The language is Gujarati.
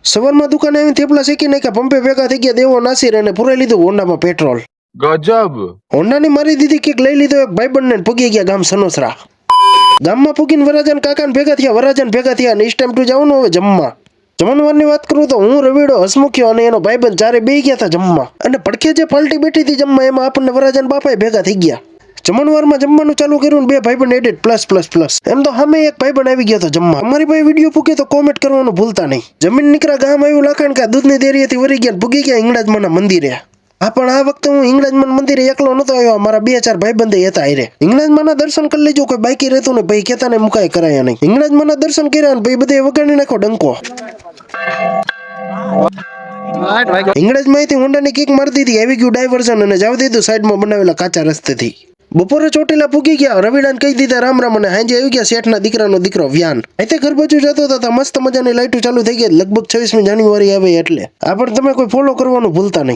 સવારમાં દુકાને આવીને થેપલા શેકી નાખ્યા, પંપે ભેગા થઈ ગયા, દેવો નાસીર અને પુરાઈ લીધું હોન્ડામાં પેટ્રોલ. ગજબ. હોન્ડાની મારી દીધી કિક લઈ લીધો એક ભાઈબંધને, પૂગી ગયા ગામ સનોસરા. ગામમાં પૂગીને વરાજાન કાકાને ભેગા થયા અને ઇસ ટાઈમ ટુ જવાનું હવે જમવા. જમણવારની વાત કરું તો હું, રવિડો, હસમુખ્યો અને એનો ભાઈબંધ ચારે બે ગયા હતા જમવા. અને પડખે જે પાલટી બેઠી હતી જમવા, એમાં આપણને વરાજાન બાપાએ ભેગા થઈ ગયા. જમણવારમાં જમવાનું ચાલુ કર્યું, બે ભાઈબંધ એડિટ પ્લસ. એમ તો સામે એક ભાઈબંધ આવી ગયો હતો જમવા. અમારી ભાઈ વિડીયો પૂકે તો કોમેન્ટ કરવાનું ભૂલતા નહીં. જમીન નીકળ્યા ગામ આવ્યું લખાણ કે દૂધની ડેરીએથી વરી ગયા, પૂગી ગયા હિંગળાજમાના મંદિરે. પણ આ વખતે હું હિંગળાજમાન મંદિરે એકલો નતો આવ્યો, મારા 2-4 ભાઈબંધે હતા આરે. હિંગળાજમાના દર્શન કરી લેજો, કોઈ બાકી રહેતું નહીં, ભાઈ કેતા ને મુકાય કરાયા નહીં. હિંગળાજમાના દર્શન કર્યા ને ભાઈ બધે વગાડી નાખો ડંકો. હિંગળાજમાંથી હોન્ડાની કિક મારી દીધી, આવી ગયું ડાયવર્ઝન અને જાવ દીધું સાઈડમાં બનાવેલા કાચા રસ્તેથી. બપોરે ચોટીલા પૂગી ગયા, રવિડાને કહી દીધા રામ રામ અને હાંજે આવી ગયા શેઠના દીકરાનો દીકરો વ્યાન. అయితే ઘર બાજુ જતો હતા, મસ્ત મજાની લાઈટો ચાલુ થઈ ગઈ, લગભગ 26મી જાન્યુઆરી આવે એટલે. પણ તમે કોઈ ફોલો કરવાનું ભૂલતા નહીં.